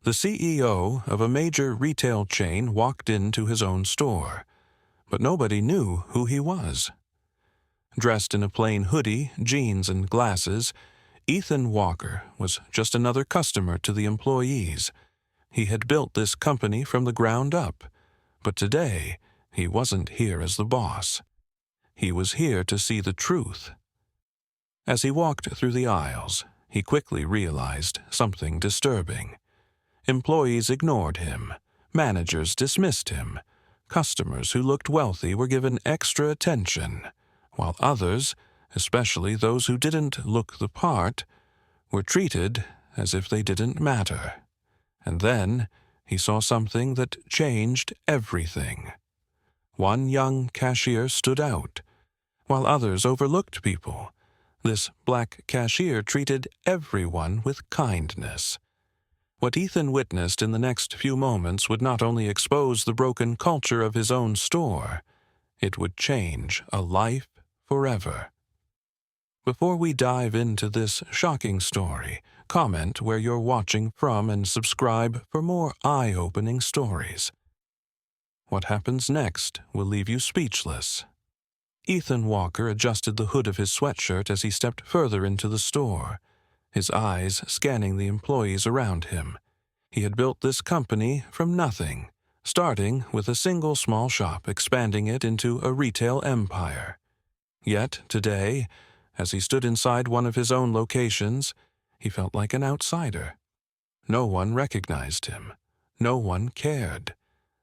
The CEO of a major retail chain walked into his own store, but nobody knew who he was. Dressed in a plain hoodie, jeans, and glasses, Ethan Walker was just another customer to the employees. He had built this company from the ground up, but today he wasn't here as the boss. He was here to see the truth. As he walked through the aisles, he quickly realized something disturbing. Employees ignored him. Managers dismissed him. Customers who looked wealthy were given extra attention, while others, especially those who didn't look the part, were treated as if they didn't matter. And then he saw something that changed everything. One young cashier stood out, while others overlooked people. This black cashier treated everyone with kindness. What Ethan witnessed in the next few moments would not only expose the broken culture of his own store, it would change a life forever. Before we dive into this shocking story, comment where you're watching from and subscribe for more eye-opening stories. What happens next will leave you speechless. Ethan Walker adjusted the hood of his sweatshirt as he stepped further into the store, his eyes scanning the employees around him. He had built this company from nothing, starting with a single small shop, expanding it into a retail empire. Yet today, as he stood inside one of his own locations, he felt like an outsider. No one recognized him. No one cared.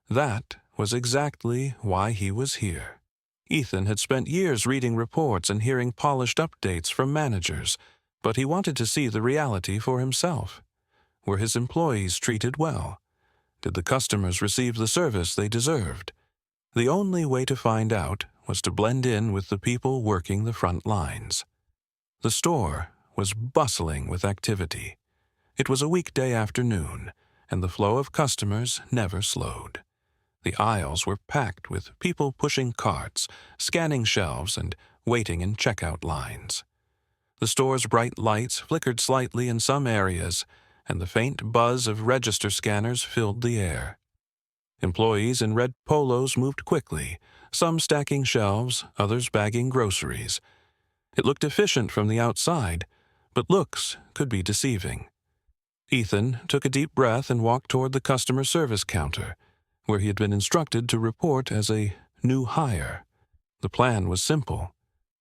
That was exactly why he was here. Ethan had spent years reading reports and hearing polished updates from managers, but he wanted to see the reality for himself. Were his employees treated well? Did the customers receive the service they deserved? The only way to find out was to blend in with the people working the front lines. The store was bustling with activity. It was a weekday afternoon, and the flow of customers never slowed. The aisles were packed with people pushing carts, scanning shelves, and waiting in checkout lines. The store's bright lights flickered slightly in some areas, and the faint buzz of register scanners filled the air. Employees in red polos moved quickly, some stacking shelves, others bagging groceries. It looked efficient from the outside, but looks could be deceiving. Ethan took a deep breath and walked toward the customer service counter, where he had been instructed to report as a new hire. The plan was simple.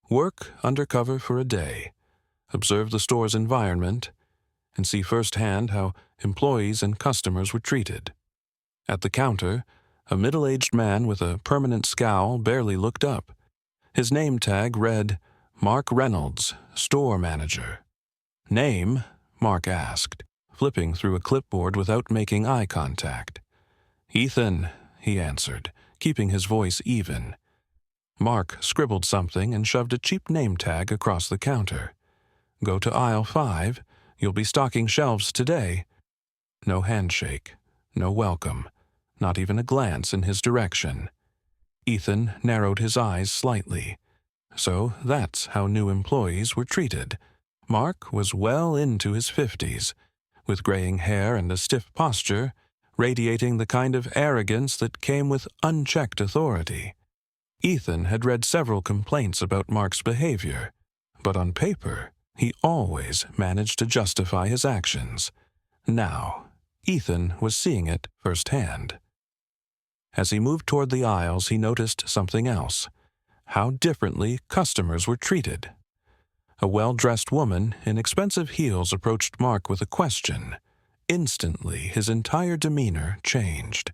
Work undercover for a day, observe the store's environment, and see firsthand how employees and customers were treated. At the counter, a middle-aged man with a permanent scowl barely looked up. His name tag read, Mark Reynolds, Store Manager. Name? Mark asked, flipping through a clipboard without making eye contact. Ethan, he answered, keeping his voice even. Mark scribbled something and shoved a cheap name tag across the counter. Go to aisle 5. You'll be stocking shelves today. No handshake, no welcome, not even a glance in his direction. Ethan narrowed his eyes slightly. So that's how new employees were treated. Mark was well into his 50s, with graying hair and a stiff posture, radiating the kind of arrogance that came with unchecked authority. Ethan had read several complaints about Mark's behavior, but on paper, he always managed to justify his actions. Now, Ethan was seeing it firsthand. As he moved toward the aisles, he noticed something else: how differently customers were treated. A well-dressed woman in expensive heels approached Mark with a question. Instantly, his entire demeanor changed.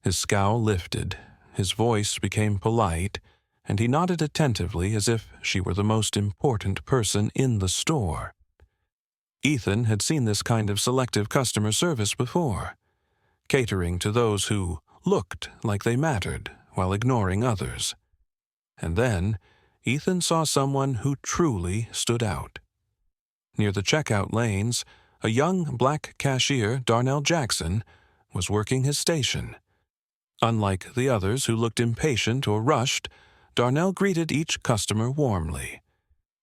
His scowl lifted, his voice became polite, and he nodded attentively as if she were the most important person in the store. Ethan had seen this kind of selective customer service before, catering to those who looked like they mattered while ignoring others. And then, Ethan saw someone who truly stood out. Near the checkout lanes, a young black cashier, Darnell Jackson, was working his station. Unlike the others who looked impatient or rushed, Darnell greeted each customer warmly.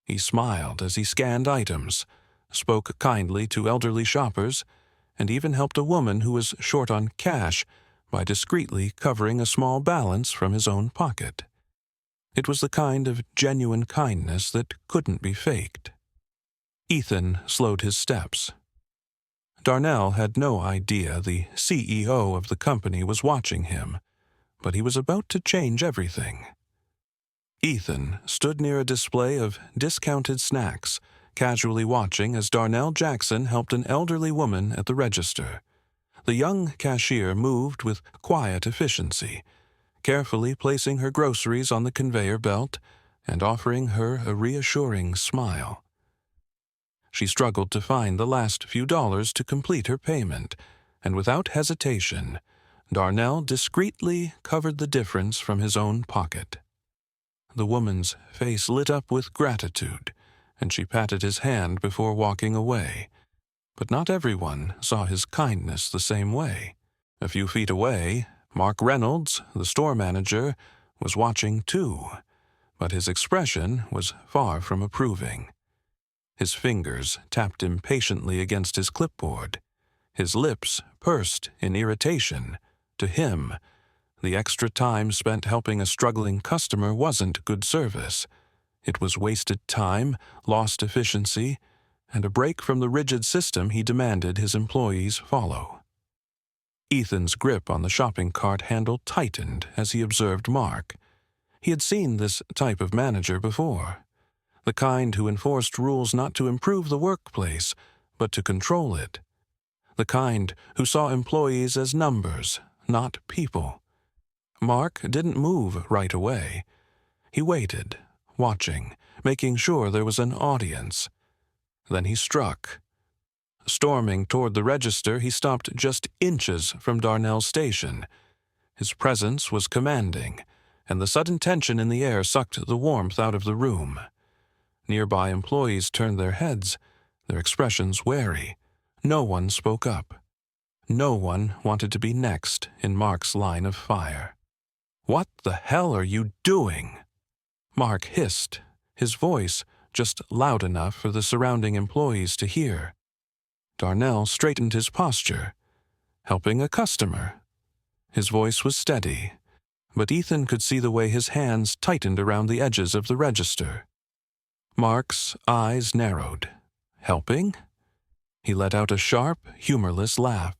He smiled as he scanned items, spoke kindly to elderly shoppers, and even helped a woman who was short on cash by discreetly covering a small balance from his own pocket. It was the kind of genuine kindness that couldn't be faked. Ethan slowed his steps. Darnell had no idea the CEO of the company was watching him, but he was about to change everything. Ethan stood near a display of discounted snacks, casually watching as Darnell Jackson helped an elderly woman at the register. The young cashier moved with quiet efficiency, carefully placing her groceries on the conveyor belt and offering her a reassuring smile. She struggled to find the last few dollars to complete her payment, and without hesitation, Darnell discreetly covered the difference from his own pocket. The woman's face lit up with gratitude, and she patted his hand before walking away. But not everyone saw his kindness the same way. A few feet away, Mark Reynolds, the store manager, was watching too, but his expression was far from approving. His fingers tapped impatiently against his clipboard. His lips pursed in irritation. To him, the extra time spent helping a struggling customer wasn't good service. It was wasted time, lost efficiency, and a break from the rigid system he demanded his employees follow. Ethan's grip on the shopping cart handle tightened as he observed Mark. He had seen this type of manager before. The kind who enforced rules not to improve the workplace, but to control it. The kind who saw employees as numbers, not people. Mark didn't move right away. He waited, watching, making sure there was an audience. Then he struck. Storming toward the register, he stopped just inches from Darnell's station. His presence was commanding, and the sudden tension in the air sucked the warmth out of the room. Nearby employees turned their heads, their expressions wary. No one spoke up. No one wanted to be next in Mark's line of fire. "What the hell are you doing?" Mark hissed, his voice just loud enough for the surrounding employees to hear. Darnell straightened his posture. "Helping a customer." His voice was steady, but Ethan could see the way his hands tightened around the edges of the register. Mark's eyes narrowed. "Helping?" He let out a sharp, humorless laugh.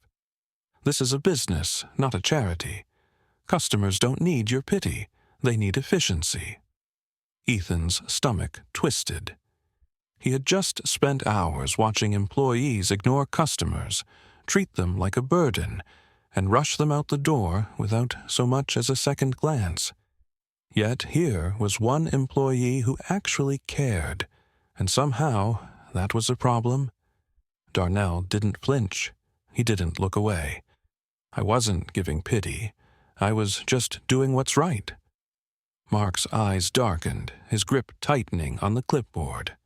"This is a business, not a charity. Customers don't need your pity. They need efficiency." Ethan's stomach twisted. He had just spent hours watching employees ignore customers, treat them like a burden, and rush them out the door without so much as a second glance. Yet here was one employee who actually cared, and somehow that was a problem. Darnell didn't flinch. He didn't look away. "I wasn't giving pity. I was just doing what's right." Mark's eyes darkened, his grip tightening on the clipboard.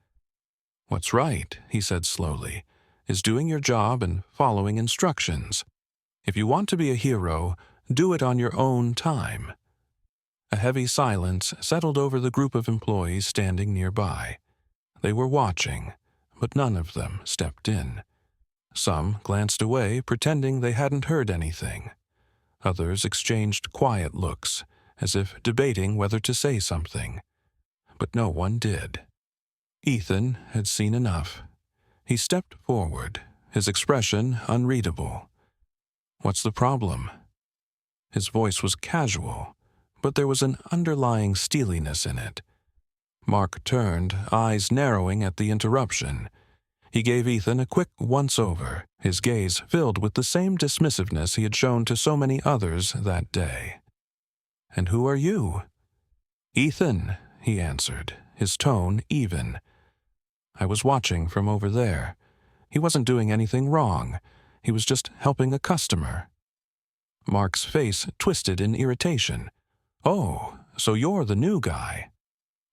"What's right," he said slowly, "is doing your job and following instructions. If you want to be a hero, do it on your own time." A heavy silence settled over the group of employees standing nearby. They were watching, but none of them stepped in. Some glanced away, pretending they hadn't heard anything. Others exchanged quiet looks, as if debating whether to say something. But no one did. Ethan had seen enough. He stepped forward, his expression unreadable. "What's the problem?" His voice was casual, but there was an underlying steeliness in it. Mark turned, eyes narrowing at the interruption. He gave Ethan a quick once-over, his gaze filled with the same dismissiveness he had shown to so many others that day. "And who are you?" "Ethan," he answered, his tone even. "I was watching from over there. He wasn't doing anything wrong. He was just helping a customer." Mark's face twisted in irritation. "Oh, so you're the new guy."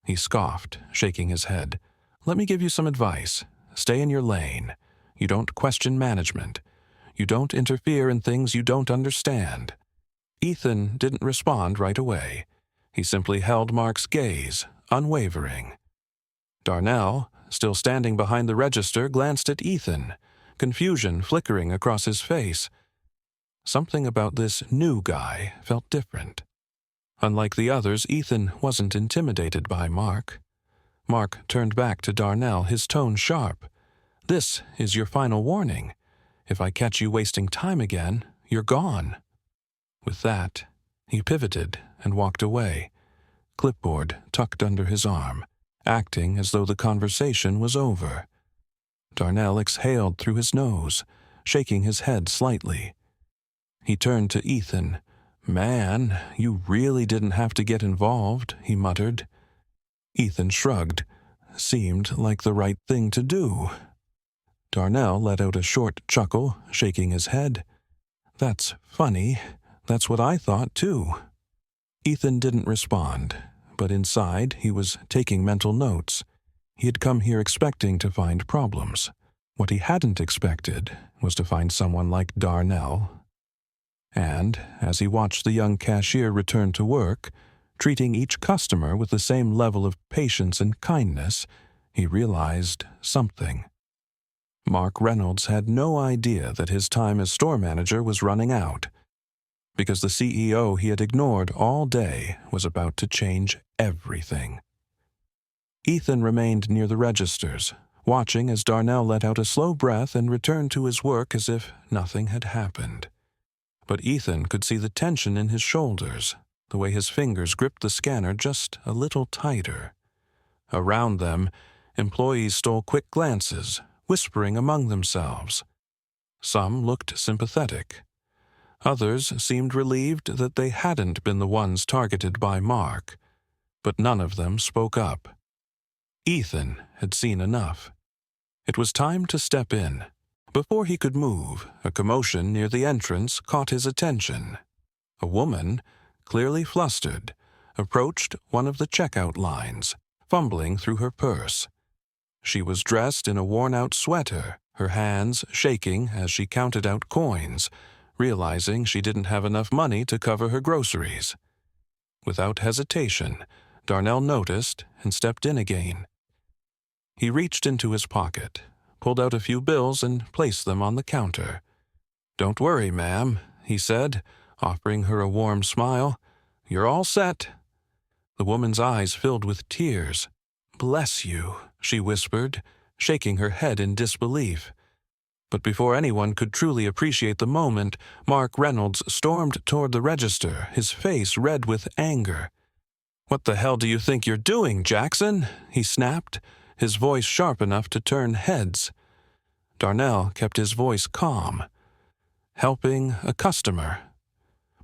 He scoffed, shaking his head. "Let me give you some advice. Stay in your lane. You don't question management. You don't interfere in things you don't understand." Ethan didn't respond right away. He simply held Mark's gaze, unwavering. Darnell, still standing behind the register, glanced at Ethan. confusion flickering across his face. Something about this new guy felt different. Unlike the others, Ethan wasn't intimidated by Mark. Mark turned back to Darnell, his tone sharp. "This is your final warning. If I catch you wasting time again, you're gone." With that, he pivoted and walked away, clipboard tucked under his arm, acting as though the conversation was over. Darnell exhaled through his nose, shaking his head slightly. He turned to Ethan. "Man, you really didn't have to get involved," he muttered. Ethan shrugged. Seemed like the right thing to do. Darnell let out a short chuckle, shaking his head. "That's funny. That's what I thought, too." Ethan didn't respond, but inside he was taking mental notes. He had come here expecting to find problems. What he hadn't expected was to find someone like Darnell. And, as he watched the young cashier return to work, treating each customer with the same level of patience and kindness, he realized something. Mark Reynolds had no idea that his time as store manager was running out, because the CEO he had ignored all day was about to change everything. Ethan remained near the registers, watching as Darnell let out a slow breath and returned to his work as if nothing had happened. But Ethan could see the tension in his shoulders, the way his fingers gripped the scanner just a little tighter. Around them, employees stole quick glances, whispering among themselves. Some looked sympathetic. Others seemed relieved that they hadn't been the ones targeted by Mark, but none of them spoke up. Ethan had seen enough. It was time to step in. Before he could move, a commotion near the entrance caught his attention. A woman, clearly flustered, approached one of the checkout lines, fumbling through her purse. She was dressed in a worn-out sweater, her hands shaking as she counted out coins, realizing she didn't have enough money to cover her groceries. Without hesitation, Darnell noticed and stepped in again. He reached into his pocket, pulled out a few bills and placed them on the counter. "Don't worry, ma'am," he said, offering her a warm smile. "You're all set." The woman's eyes filled with tears. "Bless you," she whispered, shaking her head in disbelief. But before anyone could truly appreciate the moment, Mark Reynolds stormed toward the register, his face red with anger. "What the hell do you think you're doing, Jackson?" he snapped, his voice sharp enough to turn heads. Darnell kept his voice calm. "Helping a customer."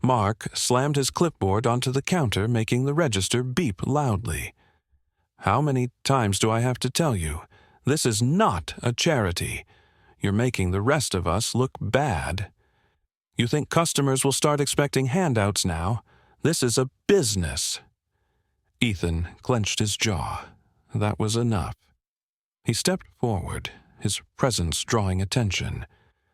Mark slammed his clipboard onto the counter, making the register beep loudly. "How many times do I have to tell you? This is not a charity. You're making the rest of us look bad. You think customers will start expecting handouts now? This is a business." Ethan clenched his jaw. That was enough. He stepped forward, his presence drawing attention.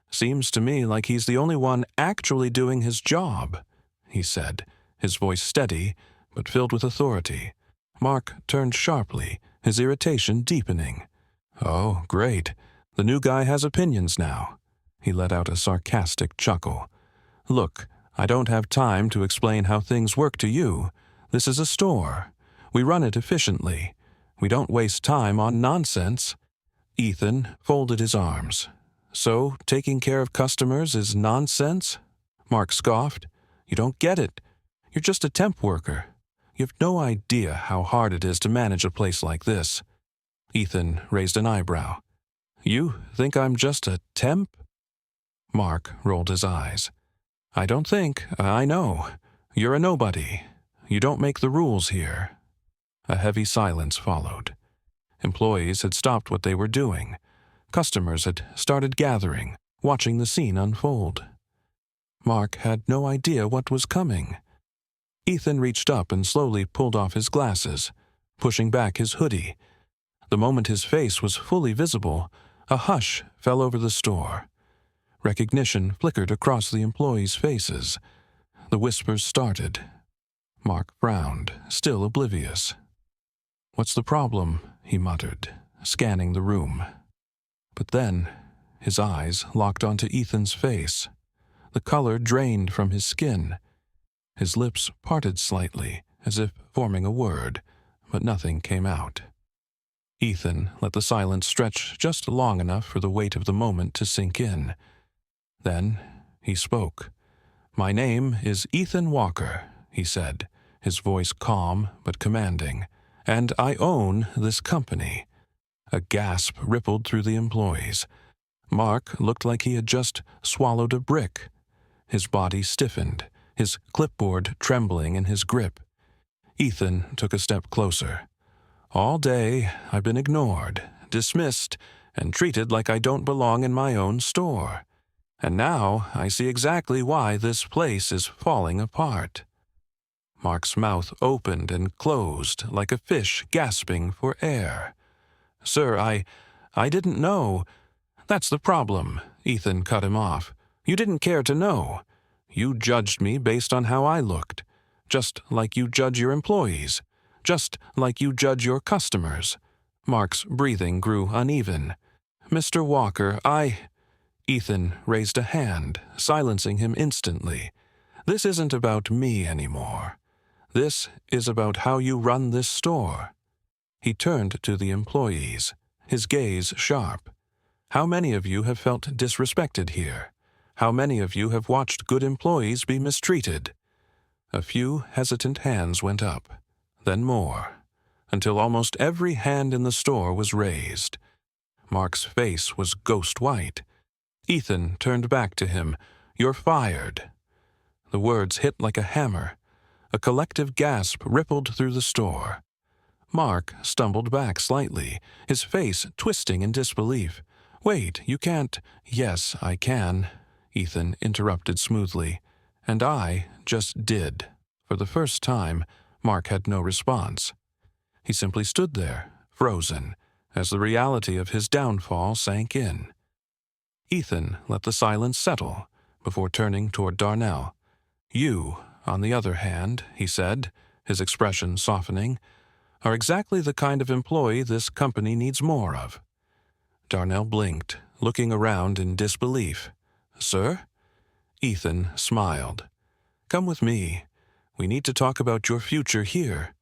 "Seems to me like he's the only one actually doing his job," he said, his voice steady but filled with authority. Mark turned sharply, his irritation deepening. "Oh, great. The new guy has opinions now." He let out a sarcastic chuckle. "Look, I don't have time to explain how things work to you. This is a store. We run it efficiently. We don't waste time on nonsense." Ethan folded his arms. "So, taking care of customers is nonsense?" Mark scoffed. "You don't get it. You're just a temp worker. You have no idea how hard it is to manage a place like this." Ethan raised an eyebrow. "You think I'm just a temp?" Mark rolled his eyes. "I don't think. I know. You're a nobody. You don't make the rules here." A heavy silence followed. Employees had stopped what they were doing. Customers had started gathering, watching the scene unfold. Mark had no idea what was coming. Ethan reached up and slowly pulled off his glasses, pushing back his hoodie. The moment his face was fully visible, a hush fell over the store. Recognition flickered across the employees' faces. The whispers started. Mark frowned, still oblivious. "What's the problem?" he muttered, scanning the room. But then, His eyes locked onto Ethan's face. The color drained from his skin. His lips parted slightly, as if forming a word, but nothing came out. Ethan let the silence stretch just long enough for the weight of the moment to sink in. Then he spoke. "My name is Ethan Walker," he said, his voice calm but commanding, "and I own this company." A gasp rippled through the employees. Mark looked like he had just swallowed a brick. His body stiffened, his clipboard trembling in his grip. Ethan took a step closer. "All day I've been ignored, dismissed, and treated like I don't belong in my own store. And now I see exactly why this place is falling apart." Mark's mouth opened and closed like a fish gasping for air. "Sir, I didn't know." "That's the problem," Ethan cut him off. "You didn't care to know. You judged me based on how I looked, just like you judge your employees, just like you judge your customers." Mark's breathing grew uneven. "Mr. Walker, Ethan raised a hand, silencing him instantly. "This isn't about me anymore. This is about how you run this store." He turned to the employees, his gaze sharp. "How many of you have felt disrespected here? How many of you have watched good employees be mistreated?" A few hesitant hands went up, then more, until almost every hand in the store was raised. Mark's face was ghost white. Ethan turned back to him. "You're fired." The words hit like a hammer. A collective gasp rippled through the store. Mark stumbled back slightly, his face twisting in disbelief. "Wait, you can't—" "Yes, I can," Ethan interrupted smoothly. "And I just did." For the first time, Mark had no response. He simply stood there, frozen, as the reality of his downfall sank in. Ethan let the silence settle before turning toward Darnell. "You, on the other hand," he said, his expression softening, "are exactly the kind of employee this company needs more of." Darnell blinked, looking around in disbelief. "Sir?" Ethan smiled. "Come with me. We need to talk about your future here."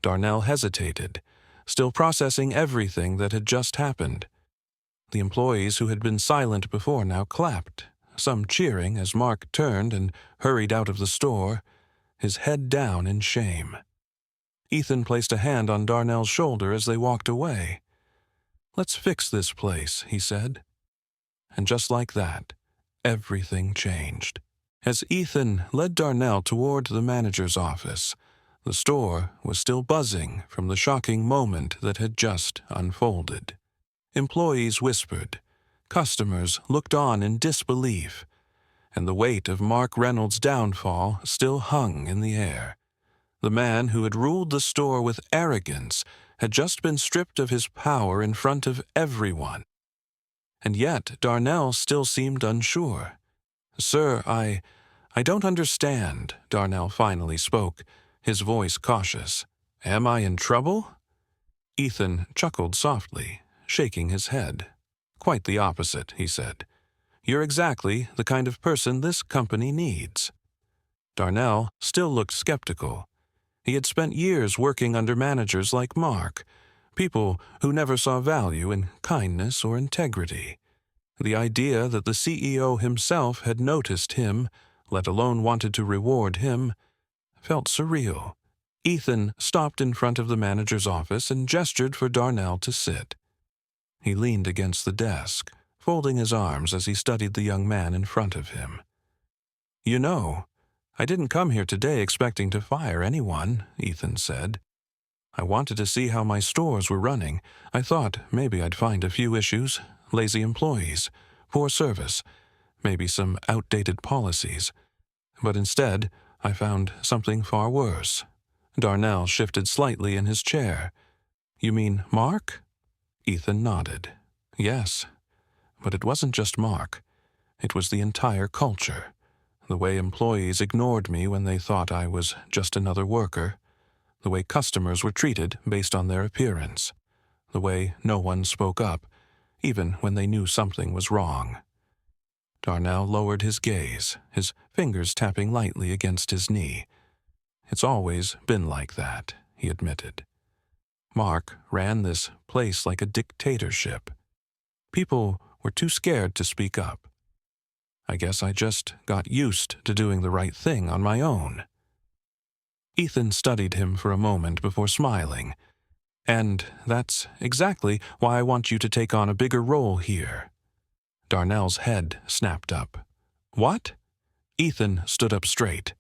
Darnell hesitated, still processing everything that had just happened. The employees who had been silent before now clapped, some cheering as Mark turned and hurried out of the store, his head down in shame. Ethan placed a hand on Darnell's shoulder as they walked away. "Let's fix this place," he said. And just like that, everything changed. As Ethan led Darnell toward the manager's office, the store was still buzzing from the shocking moment that had just unfolded. Employees whispered, customers looked on in disbelief, and the weight of Mark Reynolds' downfall still hung in the air. The man who had ruled the store with arrogance had just been stripped of his power in front of everyone. And yet Darnell still seemed unsure. "Sir, I don't understand," Darnell finally spoke, his voice cautious. "Am I in trouble?" Ethan chuckled softly, shaking his head. "Quite the opposite," he said. "You're exactly the kind of person this company needs." Darnell still looked skeptical. He had spent years working under managers like Mark, people who never saw value in kindness or integrity. The idea that the CEO himself had noticed him, let alone wanted to reward him, felt surreal. Ethan stopped in front of the manager's office and gestured for Darnell to sit. He leaned against the desk, folding his arms as he studied the young man in front of him. "You know, I didn't come here today expecting to fire anyone," Ethan said. "I wanted to see how my stores were running. I thought maybe I'd find a few issues, lazy employees, poor service, maybe some outdated policies. But instead, I found something far worse." Darnell shifted slightly in his chair. "You mean Mark?" Ethan nodded. "Yes, but it wasn't just Mark. It was the entire culture. The way employees ignored me when they thought I was just another worker. The way customers were treated based on their appearance. The way no one spoke up, even when they knew something was wrong. Darnell lowered his gaze, his fingers tapping lightly against his knee. It's always been like that, he admitted. Mark ran this place like a dictatorship. People were too scared to speak up. I guess I just got used to doing the right thing on my own. Ethan studied him for a moment before smiling. And that's exactly why I want you to take on a bigger role here. Darnell's head snapped up. What? Ethan stood up straight.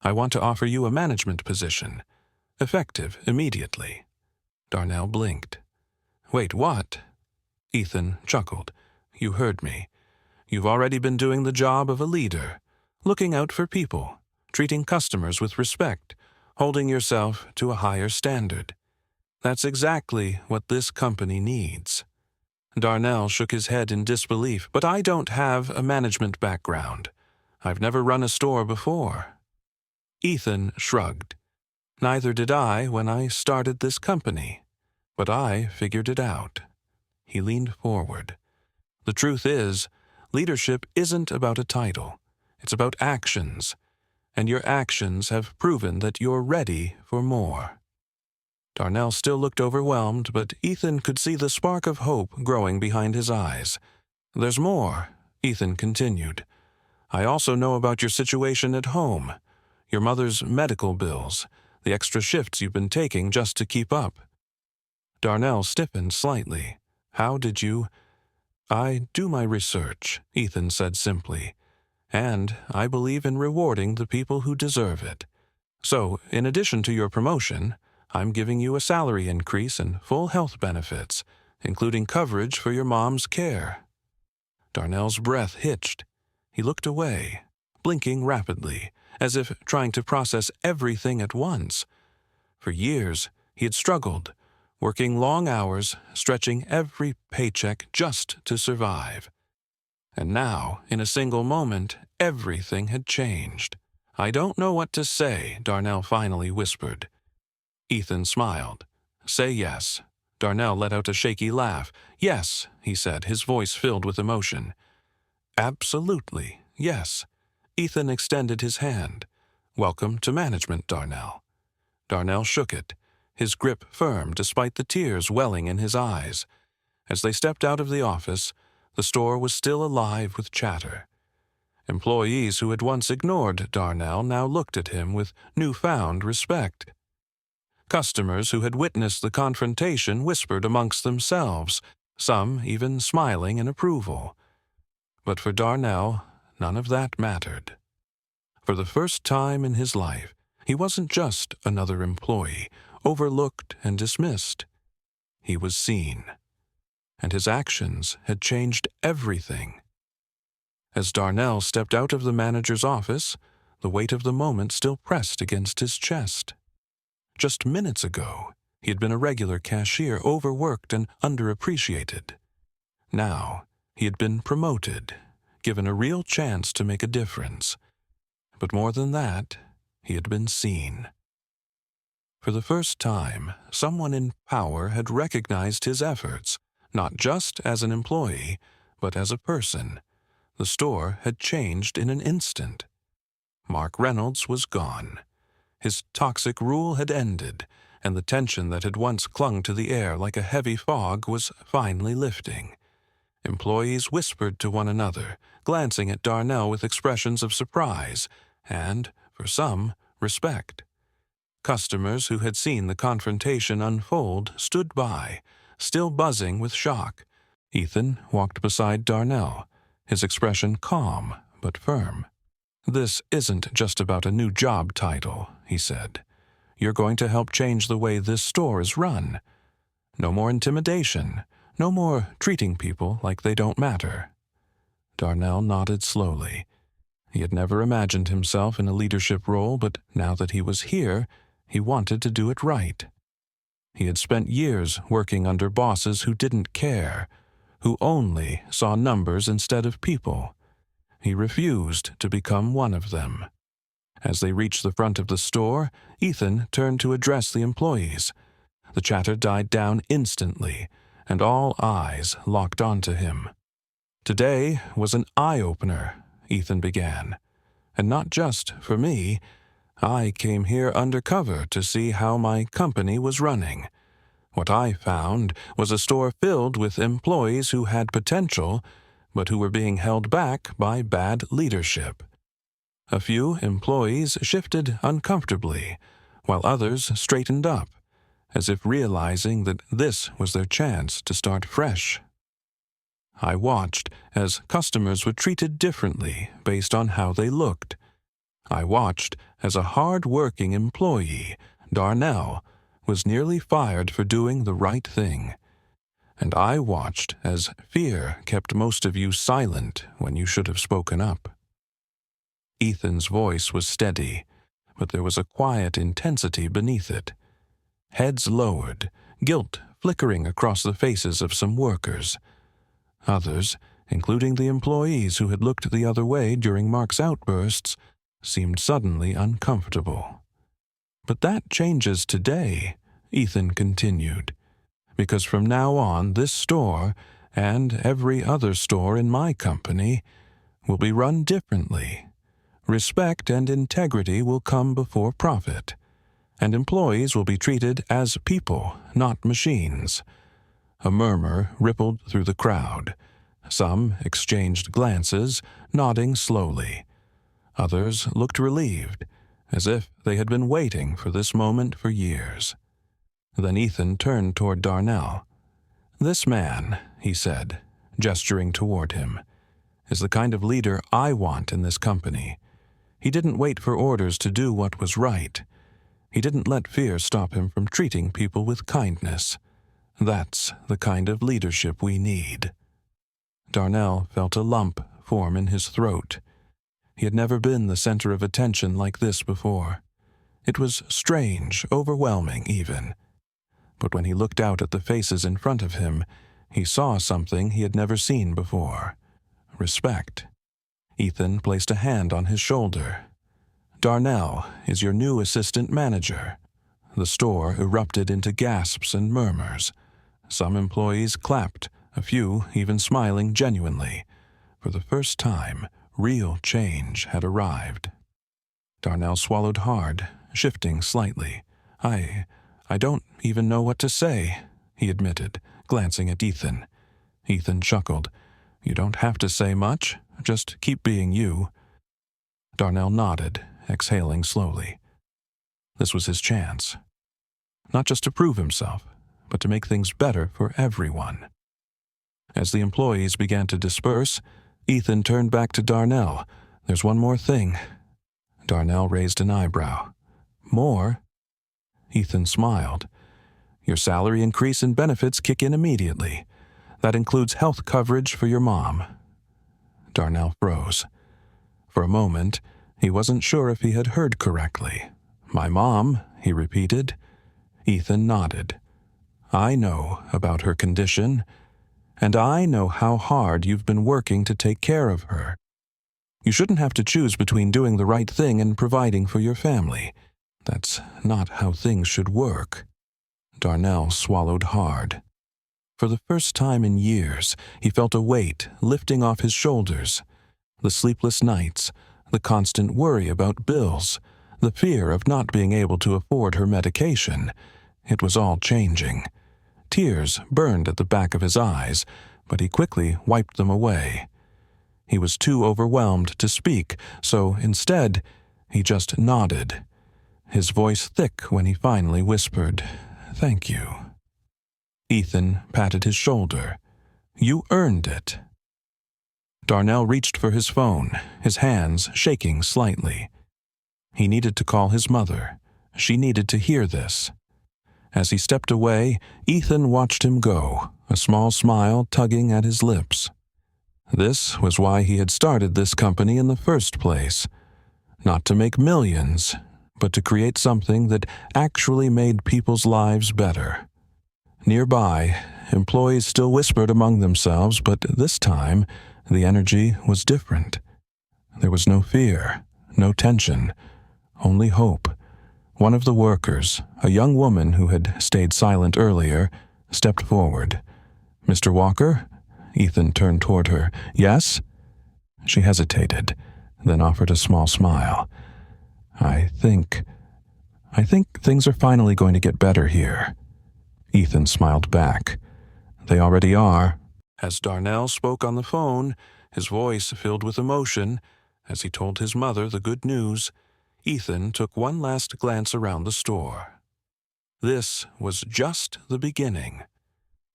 I want to offer you a management position, effective immediately. Darnell blinked. Wait, what? Ethan chuckled. You heard me. You've already been doing the job of a leader, looking out for people, treating customers with respect, holding yourself to a higher standard. That's exactly what this company needs. Darnell shook his head in disbelief. But I don't have a management background. I've never run a store before. Ethan shrugged. Neither did I when I started this company. But I figured it out. He leaned forward. The truth is, leadership isn't about a title. It's about actions. And your actions have proven that you're ready for more. Darnell still looked overwhelmed, but Ethan could see the spark of hope growing behind his eyes. There's more, Ethan continued. I also know about your situation at home, your mother's medical bills, the extra shifts you've been taking just to keep up. Darnell stiffened slightly. How did you? I do my research, Ethan said simply, and I believe in rewarding the people who deserve it. So, in addition to your promotion, I'm giving you a salary increase and full health benefits, including coverage for your mom's care. Darnell's breath hitched. He looked away, blinking rapidly, as if trying to process everything at once. For years, he had struggled, working long hours, stretching every paycheck just to survive. And now, in a single moment, everything had changed. I don't know what to say, Darnell finally whispered. Ethan smiled. Say yes. Darnell let out a shaky laugh. Yes, he said, his voice filled with emotion. Absolutely, yes. Ethan extended his hand. Welcome to management, Darnell. Darnell shook it, his grip firm despite the tears welling in his eyes. As they stepped out of the office, the store was still alive with chatter. Employees who had once ignored Darnell now looked at him with newfound respect. Customers who had witnessed the confrontation whispered amongst themselves, some even smiling in approval. But for Darnell, none of that mattered. For the first time in his life, he wasn't just another employee, overlooked and dismissed. He was seen, and his actions had changed everything. As Darnell stepped out of the manager's office, the weight of the moment still pressed against his chest. Just minutes ago, he had been a regular cashier, overworked and underappreciated. Now, he had been promoted, given a real chance to make a difference. But more than that, he had been seen. For the first time, someone in power had recognized his efforts, not just as an employee, but as a person. The store had changed in an instant. Mark Reynolds was gone. His toxic rule had ended, and the tension that had once clung to the air like a heavy fog was finally lifting. Employees whispered to one another, glancing at Darnell with expressions of surprise and, for some, respect. Customers who had seen the confrontation unfold stood by, still buzzing with shock. Ethan walked beside Darnell, his expression calm but firm. This isn't just about a new job title, he said. You're going to help change the way this store is run. No more intimidation, no more treating people like they don't matter. Darnell nodded slowly. He had never imagined himself in a leadership role, but now that he was here, he wanted to do it right. He had spent years working under bosses who didn't care, who only saw numbers instead of people. He refused to become one of them. As they reached the front of the store, Ethan turned to address the employees. The chatter died down instantly, and all eyes locked onto him. "Today was an eye-opener," Ethan began. "And not just for me. I came here undercover to see how my company was running. What I found was a store filled with employees who had potential, but who were being held back by bad leadership. A few employees shifted uncomfortably, while others straightened up, as if realizing that this was their chance to start fresh. I watched as customers were treated differently based on how they looked. I watched as a hard-working employee, Darnell, was nearly fired for doing the right thing. And I watched as fear kept most of you silent when you should have spoken up." Ethan's voice was steady, but there was a quiet intensity beneath it. Heads lowered, guilt flickering across the faces of some workers. Others, including the employees who had looked the other way during Mark's outbursts, seemed suddenly uncomfortable. "But that changes today," Ethan continued, "because from now on this store, and every other store in my company, will be run differently. Respect and integrity will come before profit, and employees will be treated as people, not machines." A murmur rippled through the crowd. Some exchanged glances, nodding slowly. Others looked relieved, as if they had been waiting for this moment for years. Then Ethan turned toward Darnell. "This man," he said, gesturing toward him, "is the kind of leader I want in this company. He didn't wait for orders to do what was right. He didn't let fear stop him from treating people with kindness. That's the kind of leadership we need." Darnell felt a lump form in his throat. He had never been the center of attention like this before. It was strange, overwhelming even. But when he looked out at the faces in front of him, he saw something he had never seen before. Respect. Ethan placed a hand on his shoulder. "Darnell is your new assistant manager." The store erupted into gasps and murmurs. Some employees clapped, a few even smiling genuinely. For the first time, real change had arrived. Darnell swallowed hard, shifting slightly. I don't even know what to say," he admitted, glancing at Ethan. Ethan chuckled. "You don't have to say much, just keep being you." Darnell nodded, exhaling slowly. This was his chance. Not just to prove himself, but to make things better for everyone. As the employees began to disperse, Ethan turned back to Darnell. "There's one more thing." Darnell raised an eyebrow. "More?" Ethan smiled. "Your salary increase and benefits kick in immediately. That includes health coverage for your mom." Darnell froze. For a moment, he wasn't sure if he had heard correctly. "My mom," he repeated. Ethan nodded. "I know about her condition, and I know how hard you've been working to take care of her. You shouldn't have to choose between doing the right thing and providing for your family. That's not how things should work." Darnell swallowed hard. For the first time in years, he felt a weight lifting off his shoulders. The sleepless nights, the constant worry about bills, the fear of not being able to afford her medication. It was all changing. Tears burned at the back of his eyes, but he quickly wiped them away. He was too overwhelmed to speak, so instead, he just nodded. His voice thick when he finally whispered, "Thank you." Ethan patted his shoulder. "You earned it." Darnell reached for his phone, his hands shaking slightly. He needed to call his mother. She needed to hear this. As he stepped away, Ethan watched him go, a small smile tugging at his lips. This was why he had started this company in the first place. Not to make millions, but to create something that actually made people's lives better. Nearby, employees still whispered among themselves, but this time, the energy was different. There was no fear, no tension, only hope. One of the workers, a young woman who had stayed silent earlier, stepped forward. "Mr. Walker?" Ethan turned toward her. "Yes?" She hesitated, then offered a small smile. I think things are finally going to get better here." Ethan smiled back. "They already are." As Darnell spoke on the phone, his voice filled with emotion, as he told his mother the good news, Ethan took one last glance around the store. This was just the beginning.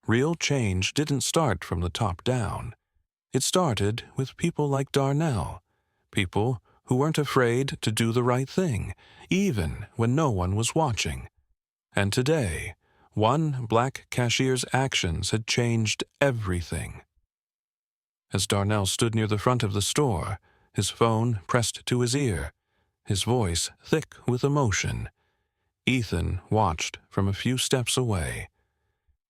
Real change didn't start from the top down. It started with people like Darnell, people who weren't afraid to do the right thing, even when no one was watching. And today, one black cashier's actions had changed everything. As Darnell stood near the front of the store, his phone pressed to his ear, his voice thick with emotion, Ethan watched from a few steps away.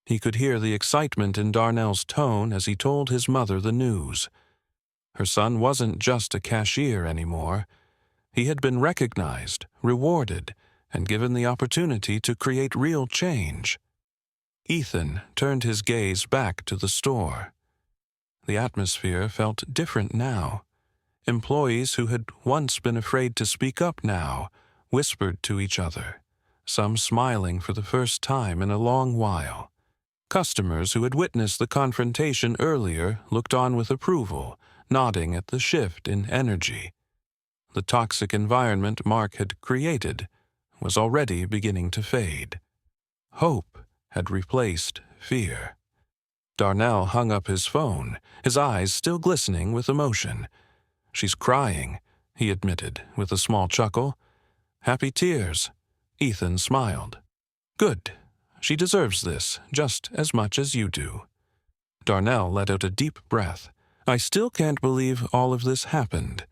He could hear the excitement in Darnell's tone as he told his mother the news. Her son wasn't just a cashier anymore. He had been recognized, rewarded, and given the opportunity to create real change. Ethan turned his gaze back to the store. The atmosphere felt different now. Employees who had once been afraid to speak up now whispered to each other, some smiling for the first time in a long while. Customers who had witnessed the confrontation earlier looked on with approval, nodding at the shift in energy. The toxic environment Mark had created was already beginning to fade. Hope had replaced fear. Darnell hung up his phone, his eyes still glistening with emotion. "She's crying," he admitted with a small chuckle. "Happy tears." Ethan smiled. "Good. She deserves this just as much as you do." Darnell let out a deep breath. "I still can't believe all of this happened."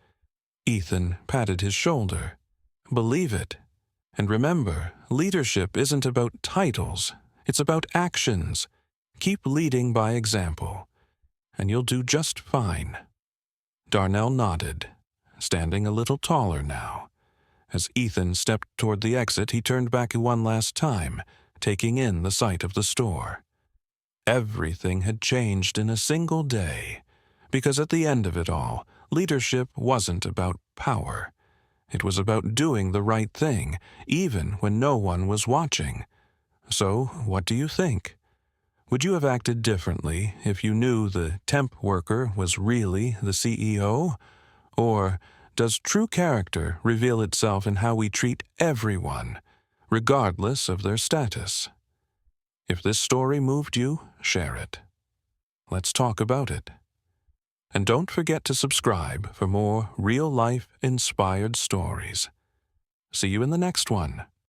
Ethan patted his shoulder. "Believe it. And remember, leadership isn't about titles. It's about actions. Keep leading by example, and you'll do just fine." Darnell nodded, standing a little taller now. As Ethan stepped toward the exit, he turned back one last time, taking in the sight of the store. Everything had changed in a single day, because at the end of it all, leadership wasn't about power. It was about doing the right thing, even when no one was watching. So, what do you think? Would you have acted differently if you knew the temp worker was really the CEO? Or does true character reveal itself in how we treat everyone, regardless of their status? If this story moved you, share it. Let's talk about it. And don't forget to subscribe for more real-life inspired stories. See you in the next one.